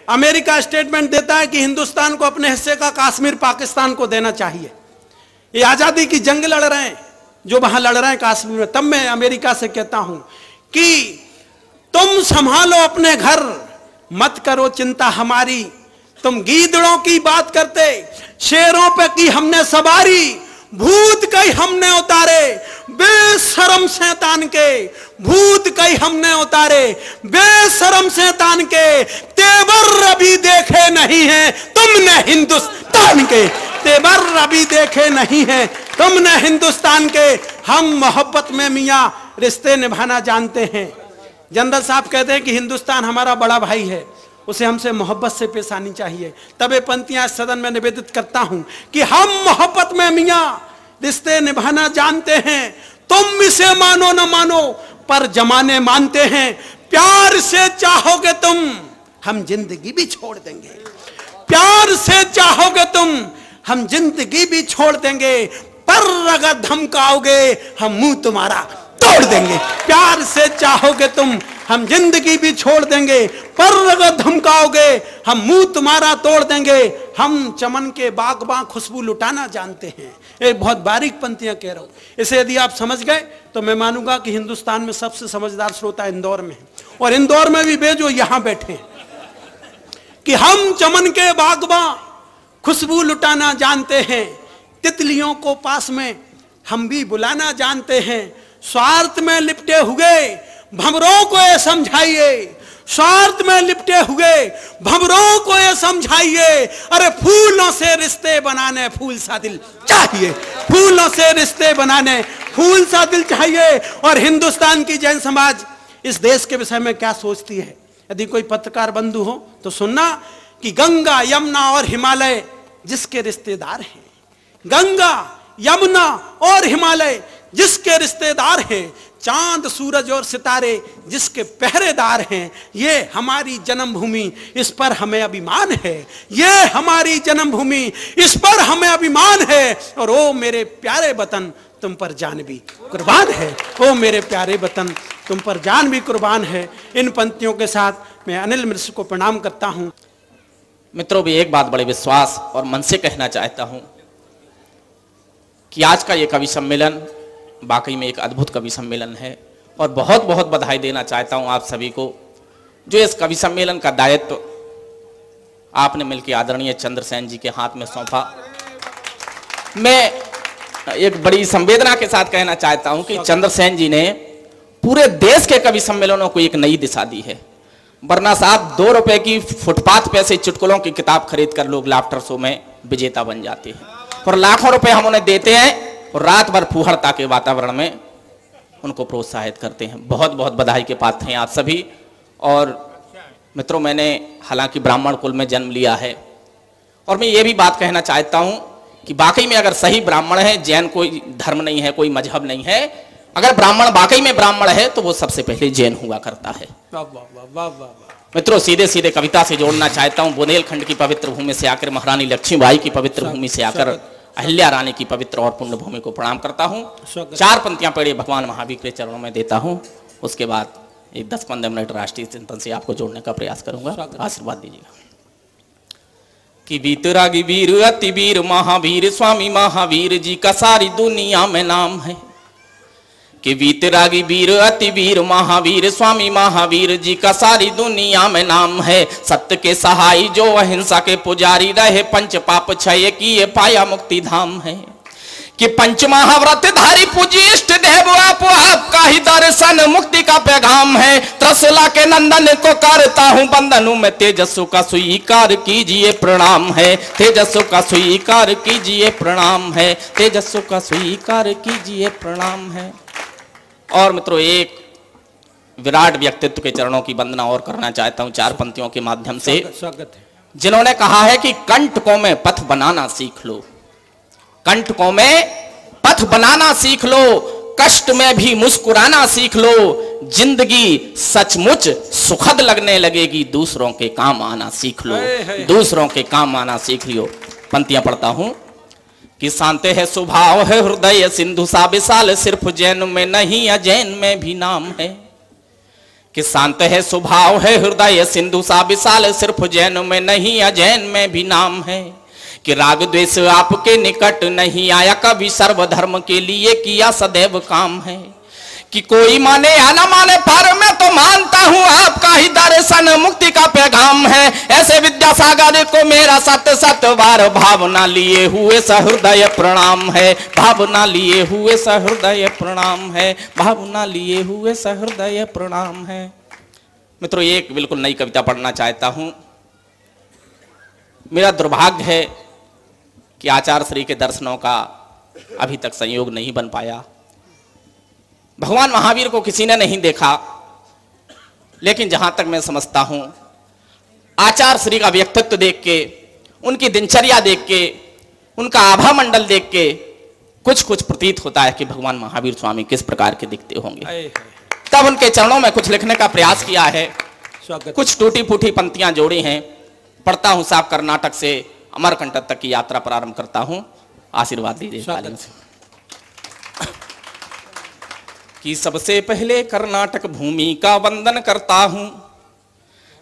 America statement देता है कि हिंदुस्तान को अपने हिस्से का कश्मीर पाकिस्तान को देना चाहिए। ये आजादी की जंग लड़ रहे हैं जो वहां लड़ रहे हैं कश्मीर में। तब मैं अमेरिका से कहता हूं कि तुम संभालो अपने घर, मत करो चिंता हमारी। तुम गीदड़ों की बात करते, शेरों पे की हमने सवारी, भूत कई हमने उतारे बेशरम शैतान के, भूत कई हमने उतारे बेशरम शैतान के। तेवर अभी देखे नहीं है तुमने हिंदुस्तान के, तेवर अभी देखे नहीं है तुमने हिंदुस्तान के। हम मोहब्बत में मियां रिश्ते निभाना जानते हैं। जनरल साहब कहते हैं कि हिंदुस्तान हमारा बड़ा भाई है, उसे हमसे मोहब्बत से पेश आनी चाहिए। तब ये पंक्तियां सदन में निवेदित करता हूं कि हम मोहब्बत में मियां रिश्ते निभाना जानते हैं। तुम इसे मानो न मानो पर जमाने मानते हैं। प्यार से चाहोगे तुम हम जिंदगी भी छोड़ देंगे, प्यार से चाहोगे तुम हम जिंदगी भी छोड़ देंगे, पर अगर धमकाओगे हम मुंह तुम्हारा तोड़ देंगे। प्यार से चाहोगे तुम हम जिंदगी भी छोड़ देंगे, पर अगर धमकाओगे हम मुंह तुम्हारा तोड़ देंगे। हम चमन के बागबां खुशबू लुटाना जानते हैं। ये बहुत बारीक पंक्तियां कह रहा हूं। इसे यदि आप समझ गए तो मैं मानूंगा कि हिंदुस्तान में सबसे समझदार श्रोता इंदौर में है, और इंदौर में भी वे जो यहां बैठे हैं, कि हम चमन के बागबां खुशबू लुटाना जानते हैं। तितलियों को पास में हम भी बुलाना जानते हैं। स्वार्थ में लिपटे हुए भंवरों को ये समझाइए, स्वार्थ में लिपटे हुए भंवरों को ये समझाइए। अरे फूलों से रिश्ते बनाने फूल सा दिल चाहिए, फूलों से रिश्ते बनाने फूल सा दिल चाहिए। और हिंदुस्तान की जैन समाज इस देश के विषय में क्या सोचती है, यदि कोई पत्रकार बंधु हो तो सुनना कि गंगा यमुना और हिमालय जिसके रिश्तेदार हैं, गंगा यमुना और हिमालय जिसके रिश्तेदार हैं, चांद सूरज और सितारे जिसके पहरेदार हैं, ये हमारी जन्मभूमि, इस पर हमें अभिमान है। ये हमारी जन्मभूमि, इस पर हमें अभिमान है। और ओ मेरे प्यारे वतन तुम पर जान भी कुर्बान है, ओ मेरे प्यारे वतन तुम पर जान भी कुर्बान है। इन पंक्तियों के साथ मैं अनिल मिश्र को प्रणाम करता हूं। मित्रों, भी एक बात बड़े विश्वास और मन से कहना चाहता हूं कि आज का ये कवि सम्मेलन वाकई में एक अद्भुत कवि सम्मेलन है, और बहुत बहुत बधाई देना चाहता हूं आप सभी को जो इस कवि सम्मेलन का दायित्व आपने मिलकर आदरणीय चंद्रसेन जी के हाथ में सौंपा। मैं एक बड़ी संवेदना के साथ कहना चाहता हूं कि चंद्रसेन जी ने पूरे देश के कवि सम्मेलनों को एक नई दिशा दी है। वरना साहब 2 रुपए की फुटपाथ पे से चुटकुलों की किताब खरीद कर लोग लाफ्टर शो में विजेता बन जाते हैं, और लाखों रुपए हम उन्हें देते हैं और रात भर फुहड़ता के वातावरण में उनको प्रोत्साहित करते हैं। बहुत बहुत बधाई के पात्र हैं आप सभी। और मित्रों, मैंने हालांकि ब्राह्मण कुल में जन्म लिया है, और मैं ये भी बात कहना चाहता हूं कि वाकई में अगर सही ब्राह्मण है, जैन कोई धर्म नहीं है, कोई मजहब नहीं है, अगर ब्राह्मण वाकई में ब्राह्मण है तो वो सबसे पहले जैन हुआ करता है। मित्रों, सीधे सीधे कविता से जोड़ना चाहता हूं। बुंदेलखंड की पवित्र भूमि से आकर महारानी लक्ष्मीबाई की पवित्र भूमि से आकर अहिल्या रानी की पवित्र और पुण्य भूमि को प्रणाम करता हूं। 4 पंक्तियां पढ़े भगवान महावीर के चरणों में देता हूं। उसके बाद एक 10-15 मिनट राष्ट्रीय चिंतन से आपको जोड़ने का प्रयास करूंगा। आशीर्वाद दीजिएगा। कि वीतरागी वीर अति वीर महावीर स्वामी महावीर जी का सारी दुनिया में नाम है। कि वीतरागी वीर अति वीर महावीर स्वामी महावीर जी का सारी दुनिया में नाम है। सत्य के सहाय जो अहिंसा के पुजारी रहे, पंच पाप क्षय किए पाया मुक्ति धाम है। कि पंच महाव्रत धारी पूजी इष्ट देव आपका ही दर्शन मुक्ति का पैगाम है। त्रसला के नंदन को करता हूँ बंधनों में, तेजस्व का स्वीकार कीजिए प्रणाम है। तेजस्व का स्वीकार कीजिए प्रणाम है, तेजस्व का स्वीकार कीजिए प्रणाम है। और मित्रों, एक विराट व्यक्तित्व के चरणों की वंदना और करना चाहता हूं 4 पंक्तियों के माध्यम से, जिन्होंने कहा है कि कंटकों में पथ बनाना सीख लो, कंटकों में पथ बनाना सीख लो, कष्ट में भी मुस्कुराना सीख लो, जिंदगी सचमुच सुखद लगने लगेगी, दूसरों के काम आना सीख लो, दूसरों के काम आना सीख लो। पंक्तियां पढ़ता हूं कि शांत है स्वभाव है हृदय सिंधु सा विशाल, सिर्फ जैन में नहीं अजैन में भी नाम है। कि शांत है स्वभाव है हृदय सिंधु सा विशाल, सिर्फ जैन में नहीं अजैन में भी नाम है। कि राग द्वेष आपके निकट नहीं आया कभी, सर्वधर्म के लिए किया सदैव काम है। कि कोई माने या ना माने पर मैं तो मानता हूं आपका ही दर्शन मुक्ति का पैगाम है। ऐसे विद्यासागर को मेरा सत सत बार भावना लिए हुए सहृदय प्रणाम है, भावना लिए हुए सहृदय प्रणाम है, भावना लिए हुए सहृदय प्रणाम है। मित्रों, एक बिल्कुल नई कविता पढ़ना चाहता हूं। मेरा दुर्भाग्य है कि आचार्य श्री के दर्शनों का अभी तक संयोग नहीं बन पाया। भगवान महावीर को किसी ने नहीं देखा, लेकिन जहां तक मैं समझता हूं आचार्य श्री का व्यक्तित्व देख के, उनकी दिनचर्या देख के, उनका आभा मंडल देख के कुछ कुछ प्रतीत होता है कि भगवान महावीर स्वामी किस प्रकार के दिखते होंगे। तब उनके चरणों में कुछ लिखने का प्रयास किया है, कुछ टूटी फूटी पंक्तियां जोड़ी हैं। पढ़ता हूं, साहब कर्नाटक से अमरकंटक तक की यात्रा प्रारंभ करता हूं। आशीर्वाद दीजिए। कि सबसे पहले कर्नाटक भूमि का वंदन करता हूं,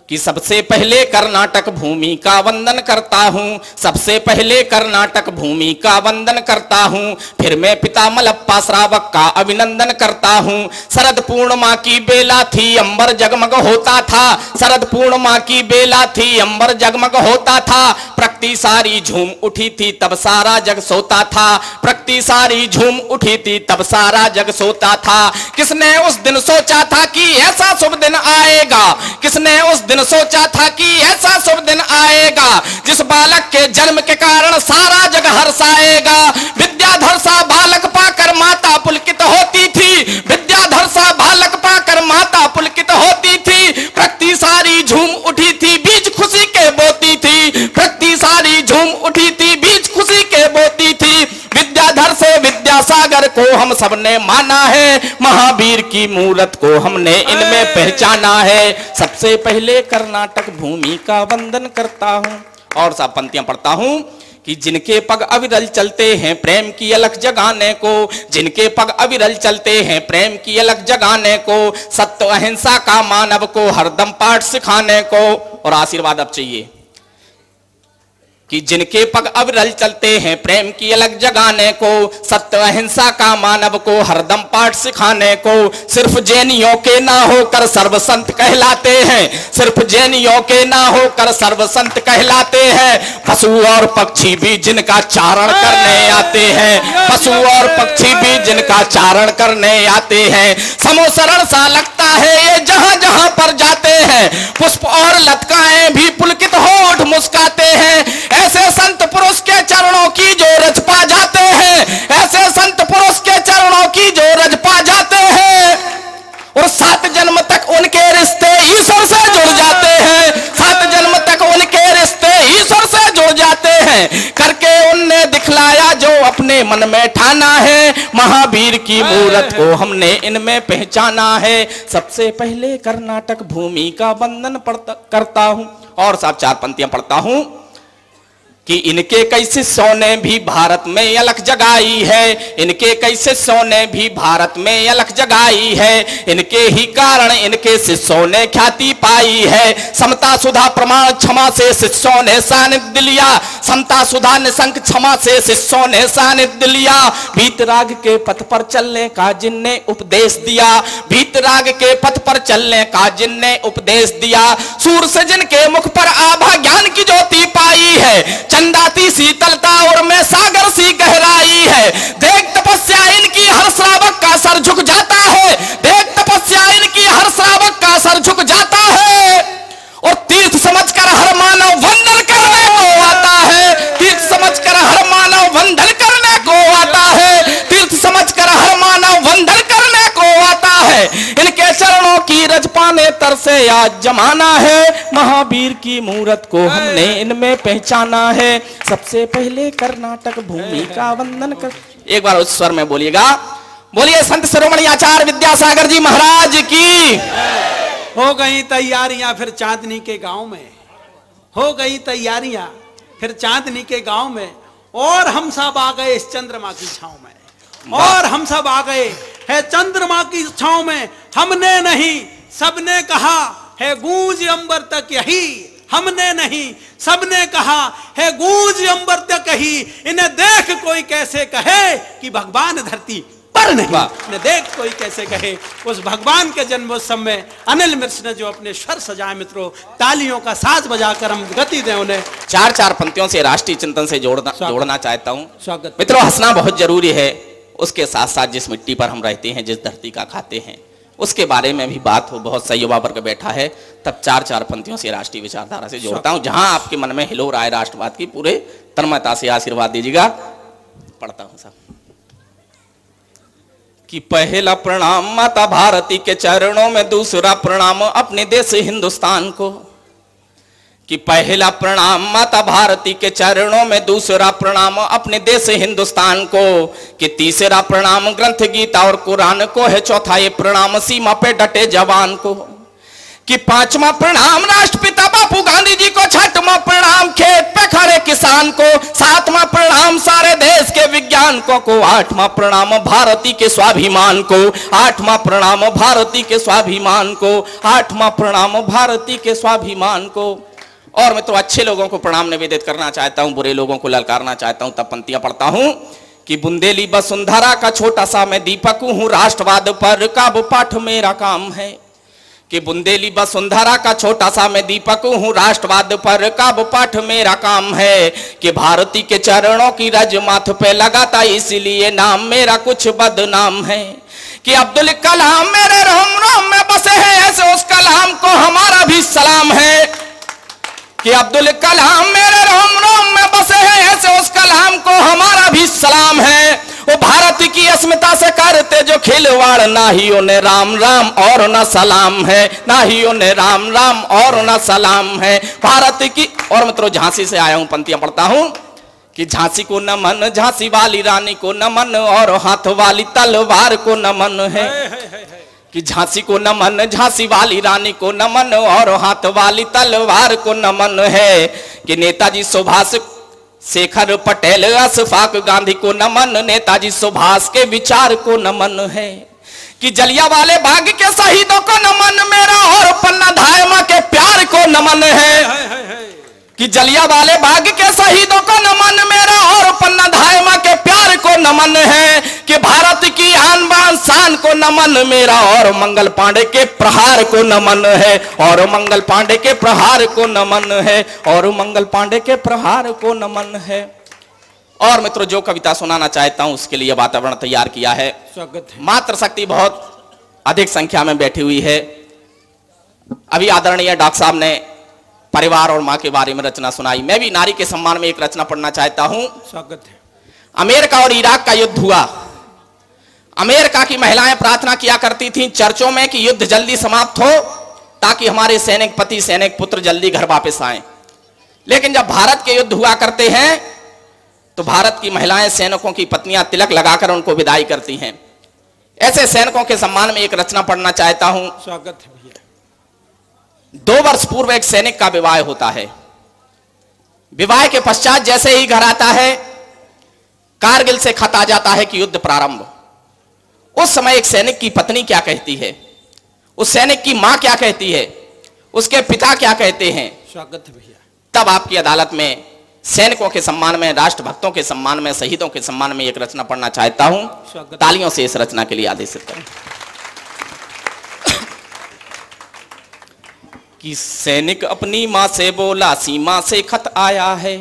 कि सबसे पहले कर्नाटक भूमि का वंदन करता हूं, सबसे पहले कर्नाटक भूमि का वंदन करता हूं। फिर मैं पिता मलप्पा श्रावक का अभिनंदन करता हूं। शरद पूर्णिमा की बेला थी, अंबर जगमग होता था, शरद पूर्णिमा की बेला थी, अंबर जगमग होता था। प्रकृति सारी झूम उठी थी, तब सारा जग सोता था, प्रकृति सारी झूम उठी थी, तब सारा जग सोता था। किसने उस दिन सोचा था कि ऐसा शुभ दिन आएगा, किसने उस दिन सोचा था कि ऐसा शुभ दिन आएगा, जिस बालक के जन्म के कारण सारा जग हर्षाएगा। विद्याधर सा बालक पाकर माता पुलकित होती थी, विद्याधर सा बालक पाकर माता पुलकित होती थी। प्रकृति सारी झूम उठी थी, बीच खुशी के बोती थी, प्रकृति सारी झूम उठी थी, बीच खुशी के बोती थी। विद्याधर से विद्यासागर को हम सबने माना है, महावीर की मूरत को हमने इनमें पहचाना है। सबसे पहले कर्नाटक भूमि का वंदन करता हूं। और सब पंक्तियां पढ़ता हूं। कि जिनके पग अविरल चलते हैं प्रेम की अलख जगाने को, जिनके पग अविरल चलते हैं प्रेम की अलख जगाने को, सत्य अहिंसा का मानव को हरदम पाठ सिखाने को। और आशीर्वाद अब चाहिए। कि जिनके पग अविरल चलते हैं प्रेम की अलग जगाने को, सत्य अहिंसा का मानव को हरदम पाठ सिखाने को। सिर्फ जैनियों के ना होकर सर्व संत कहलाते हैं, सिर्फ जैनियों के ना होकर सर्व संत कहलाते हैं। पशु और पक्षी भी जिनका चारण करने आते हैं, पशु और पक्षी भी जिनका चारण करने आते हैं। समोसरण सा लगता है ये जहां जहां पर जाते हैं, पुष्प और लतकाएं भी पुलकित होठ मुस्काते हैं। ऐसे संत पुरुष के चरणों की जो रज पा जाते हैं, ऐसे संत पुरुष के चरणों की जो रज पा जाते हैं, और 7 जन्म तक उनके रिश्ते ईश्वर से जुड़ जाते हैं, 7 जन्म तक उनके रिश्ते ईश्वर से जुड़ जाते हैं। करके उनने दिखलाया जो अपने मन में ठाना है, महावीर की मूरत को हमने इनमें पहचाना है। सबसे पहले कर्नाटक भूमि का वंदन करता हूं। और साहब 4 पंक्तियां पढ़ता हूं। कि इनके कई शिष्यों ने भी भारत में अलख जगाई है, इनके कई शिष्यों ने भी भारत में अलख जगाई है। इनके ही कारण इनके शिष्यों ने ख्याति पाई है। समता सुधा प्रमाण क्षमा से शिष्यों ने सानिध्य लिया, समता सुधा निशंक क्षमा से शिष्यों ने सानिध्य लिया। भीतराग के पथ पर चलने का जिनने उपदेश दिया, भीतराग के पथ पर चलने का जिनने उपदेश दिया। सूर से जिनके मुख पर आभा ज्ञान की ज्योति पाई है, चंदाती शीतलता और में सागर सी गहराई है। देख तपस्या इनकी हर श्रावक का सर झुक जाता है, देख तपस्या इनकी हर श्रावक का सर झुक जाता है। और तीर्थ समझकर हर मानव वंदन करने को आता है, तीर्थ समझकर हर मानव वंदन करने को आता है, तीर्थ समझकर हर मानव वंदन करने को आता है। इनके चरणों की रज पाने तरसे आज जमाना है, महावीर की मूरत को हमने इनमें पहचाना है। सबसे पहले कर्नाटक भूमि का वंदन कर। एक बार उस स्वर में बोलिएगा, बोलिए संत शिरोमणि आचार्य विद्यासागर जी महाराज की। हो गई तैयारियां फिर चांदनी के गांव में, हो गई तैयारियां फिर चांदनी के गांव में, और हम सब आ गए इस चंद्रमा की छांव में, और हम सब आ गए है चंद्रमा की छांव में। हमने नहीं सबने कहा है गूंज अंबर तक यही, हमने नहीं, सबने कहा है गूंज अंबर तक ही, इन्हें देख कोई कैसे कहे कि भगवान धरती पर नहीं, इन्हें देख कोई कैसे कहे। उस भगवान के जन्मोत्सव में अनिल मिश्र ने जो अपने स्वर सजाए मित्रों, तालियों का साज बजाकर हम गति दें उन्हें। चार पंक्तियों से राष्ट्रीय चिंतन से जोड़ना चाहता हूं। स्वागत मित्रों, हंसना बहुत जरूरी है, उसके साथ साथ जिस मिट्टी पर हम रहते हैं, जिस धरती का खाते हैं, उसके बारे में भी बात हो। बहुत सही युवा वर्ग बैठा है, तब चार पंक्तियों से राष्ट्रीय विचारधारा से जोड़ता हूं। जहां आपके मन में हिलोर आए राष्ट्रवाद की, पूरे तन्मयता से आशीर्वाद दीजिएगा। पढ़ता हूं सब कि पहला प्रणाम माता भारती के चरणों में, दूसरा प्रणाम अपने देश हिंदुस्तान को। कि पहला प्रणाम माता भारती के चरणों में, दूसरा प्रणाम अपने देश हिंदुस्तान को। कि तीसरा प्रणाम ग्रंथ गीता और कुरान को है, चौथा ये प्रणाम सीमा पे डटे जवान को। कि पांचवा प्रणाम राष्ट्रपिता बापू गांधी जी को, छठवां प्रणाम खेत पे खड़े किसान को, सातवां प्रणाम सारे देश के विज्ञान को, आठवां प्रणाम भारती के स्वाभिमान को, आठवां प्रणाम भारती के स्वाभिमान को, आठवां प्रणाम भारती के स्वाभिमान को। और मैं तो अच्छे लोगों को प्रणाम निवेदित करना चाहता हूं, बुरे लोगों को ललकारना चाहता हूं, तब पंक्तियां पढ़ता हूं। कि बुंदेली वसुंधरा का छोटा सा मैं दीपक हूं, राष्ट्रवाद पर काव्य पाठ मेरा काम है। कि बुंदेली वसुंधरा का छोटा सा मैं दीपक हूं, राष्ट्रवाद पर काव्य पाठ मेरा काम है। कि भारती के चरणों की रज माथ पे लगाता, इसलिए नाम मेरा कुछ बदनाम है। कि अब्दुल कलाम मेरे रोम रोम में बसे हैं, ऐसे उस कलाम को हमारा भी सलाम है। कि अब्दुल कलाम मेरे रोम रोम में बसे हैं, ऐसे उस कलाम को हमारा भी सलाम है। वो भारत की अस्मिता से करते जो खिलवाड़, ना ही उन्हें राम राम और ना सलाम है, ना ही उन्हें राम राम और ना सलाम है भारत की। और मित्रों, झांसी से आया हूं, पंक्तियां पढ़ता हूं। कि झांसी को नमन, झांसी वाली रानी को नमन, और हाथ वाली तलवार को नमन है। कि झांसी को नमन, झांसी वाली रानी को नमन, और हाथ वाली तलवार को नमन है। कि नेताजी सुभाष शेखर पटेल अशफाक गांधी को नमन, नेताजी सुभाष के विचार को नमन है। कि जलियांवाले बाग के शहीदों को नमन मेरा, और पन्ना धायमा के प्यार को नमन है। कि जलियांवाले बाग के शहीदों को नमन मेरा, और पन्ना धायमा के प्यार को नमन है। कि भारत की आन बान शान को नमन मेरा, और मंगल पांडे के प्रहार को नमन है, और मंगल पांडे के प्रहार को नमन है, और मंगल पांडे के प्रहार को नमन है। और मित्रों, जो कविता सुनाना चाहता हूं उसके लिए वातावरण तैयार किया है। स्वागत है। मातृशक्ति बहुत अधिक संख्या में बैठी हुई है। अभी आदरणीय डॉक्टर साहब ने परिवार और मां के बारे में रचना सुनाई। मैं भी नारी के सम्मान में एक रचना पढ़ना चाहता हूं। स्वागत है। अमेरिका और इराक का युद्ध हुआ। अमेरिका की महिलाएं प्रार्थना किया करती थीं चर्चों में कि युद्ध जल्दी समाप्त हो, ताकि हमारे सैनिक पति सैनिक पुत्र जल्दी घर वापस आएं। लेकिन जब भारत के युद्ध हुआ करते हैं तो भारत की महिलाएं सैनिकों की पत्नियां तिलक लगाकर उनको विदाई करती हैं। ऐसे सैनिकों के सम्मान में एक रचना पढ़ना चाहता हूं। स्वागत है भैया। 2 वर्ष पूर्व एक सैनिक का विवाह होता है। विवाह के पश्चात जैसे ही घर आता है, कारगिल से खत आ जाता है कि युद्ध प्रारंभ। उस समय एक सैनिक की पत्नी क्या कहती है, उस सैनिक की मां क्या कहती है, उसके पिता क्या कहते हैं। स्वागत है भैया। तब आपकी अदालत में सैनिकों के सम्मान में, राष्ट्रभक्तों के सम्मान में, शहीदों के सम्मान में एक रचना पढ़ना चाहता हूं। तालियों से इस रचना के लिए आदेशित करें। कि सैनिक अपनी मां से बोला, सीमा से खत आया है।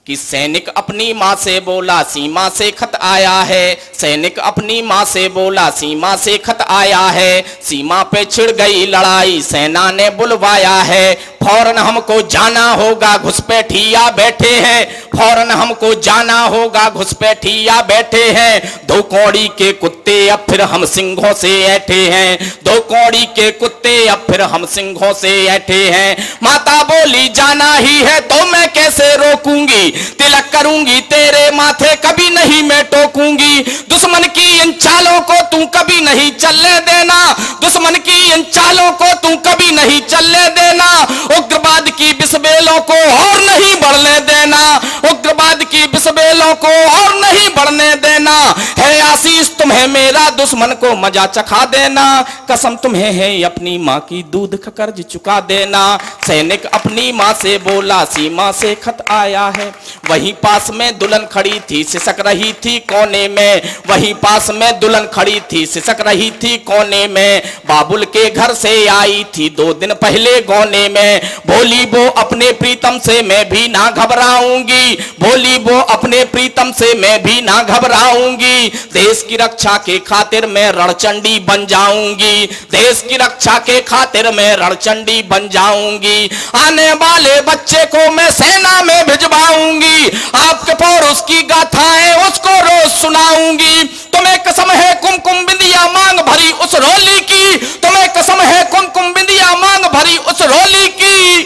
कि सैनिक अपनी मां से बोला, सीमा से खत आया है। सैनिक अपनी मां से बोला, सीमा से खत आया है। सीमा पे छिड़ गई लड़ाई, सेना ने बुलवाया है। फौरन हमको जाना होगा, घुसपैठिया बैठे हैं। फौरन हमको जाना होगा, घुसपैठिया बैठे हैं। 2 कौड़ी के कुत्ते अब फिर हम सिंहों से ऐठे हैं। 2 कौड़ी के कुत्ते अब फिर हम सिंहों से ऐठे हैं। माता बोली जाना ही है तो मैं कैसे रोकूंगी, तिलक करूंगी तेरे माथे कभी नहीं मैं टोकूंगी। दुश्मन की इन चालों को तू कभी नहीं चलने देना, दुश्मन की इन चालों को तू कभी नहीं चलने देना। उग्रवाद की बिस्बेलों को और नहीं बढ़ने देना, उग्रवाद की बिस्बेलों को और नहीं बढ़ने देना। है आशीष तुम्हें मेरा दुश्मन को मजा चखा देना, कसम तुम्हें है अपनी माँ की दूध का कर्ज चुका देना। सैनिक अपनी माँ से बोला सीमा से खत आया है, वहीं पास में दुल्हन खड़ी थी सिसक रही थी कोने में, वहीं पास में दुल्हन खड़ी थी सिसक रही थी कोने में। बाबुल के घर से आई थी 2 दिन पहले गोने में, बोली वो अपने प्रीतम से मैं भी ना घबराऊंगी, बोली वो अपने प्रीतम से मैं भी ना घबराऊंगी। देश की रक्षा के खातिर मैं रणचंडी बन जाऊंगी, देश की रक्षा के खातिर मैं रणचंडी बन जाऊंगी। आने वाले बच्चे को मैं सेना में भिजवाऊंगी, आपके पौरुष की गाथाएं उसको रोज सुनाऊंगी। तुम्हें कसम है कुमकुम बिंदिया मांग भरी उस रोली की, तुम्हें कसम है कुमकुम बिंदिया मांग भरी उस रोली की,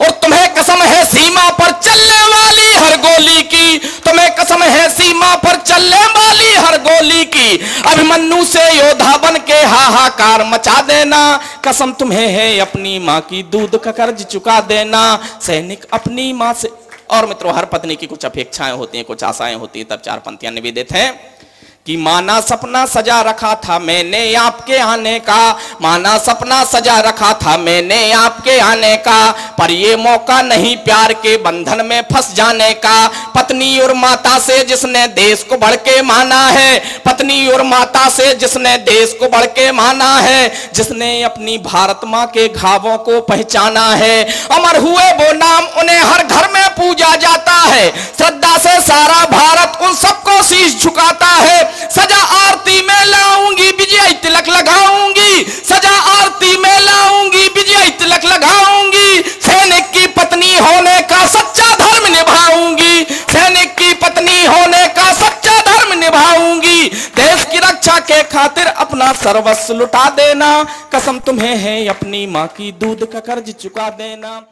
और तुम्हें कसम है सीमा पर चलने वाली हर गोली की, तुम्हें कसम है सीमा पर चलने वाली हर गोली की। अभिमन्यु से योद्धा बन के हाहाकार मचा देना, कसम तुम्हें है अपनी माँ की दूध का कर्ज चुका देना। सैनिक अपनी माँ से। और मित्रों, हर पत्नी की कुछ अपेक्षाएं होती हैं, कुछ आशाएं होती हैं, तब 4 पंक्तियां निवेदित हैं कि माना सपना सजा रखा था मैंने आपके आने का, माना सपना सजा रखा था मैंने आपके आने का, पर ये मौका नहीं प्यार के बंधन में फंस जाने का। पत्नी और माता से जिसने देश को बढ़ के माना है, पत्नी और माता से जिसने देश को बढ़ के माना है, जिसने अपनी भारत माँ के घावों को पहचाना है, अमर हुए वो नाम उन्हें हर घर में पूजा जाता है। श्रद्धा से सारा भारत उन सबको शीश झुकाता है। सजा आरती में लाऊंगी विजय तिलक लगाऊंगी, सजा आरती में लाऊंगी विजय तिलक लगाऊंगी। सैनिक की पत्नी होने का सच्चा धर्म निभाऊंगी, सैनिक की पत्नी होने का सच्चा धर्म निभाऊंगी। देश की रक्षा के खातिर अपना सर्वस्व लुटा देना, कसम तुम्हें है अपनी माँ की दूध का कर्ज चुका देना।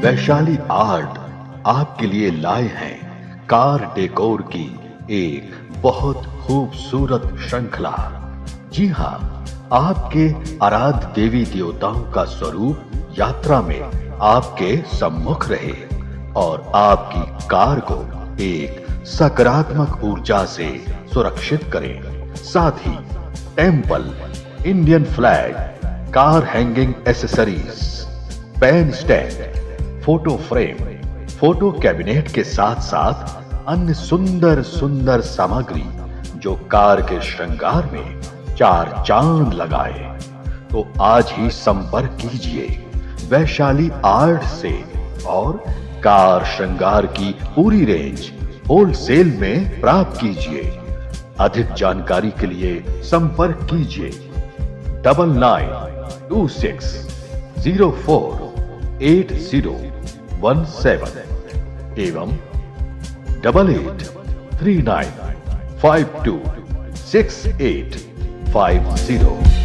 वैशाली आर्ट आपके लिए लाए हैं कार डेकोर की एक बहुत खूबसूरत श्रृंखला। जी हां, आपके आराध्य देवी देवताओं का स्वरूप यात्रा में आपके सम्मुख रहे और आपकी कार को एक सकारात्मक ऊर्जा से सुरक्षित करें। साथ ही temple, Indian flag, car hanging accessories, pen stand, photo frame, photo cabinet के साथ साथ अन्य सुंदर सुंदर सामग्री जो कार के श्रृंगार में 4 चांद लगाए। तो आज ही संपर्क कीजिए वैशाली आर्ट से और कार श्रृंगार की पूरी रेंज होलसेल में प्राप्त कीजिए। अधिक जानकारी के लिए संपर्क कीजिए 9926048017 एवं 8839526850।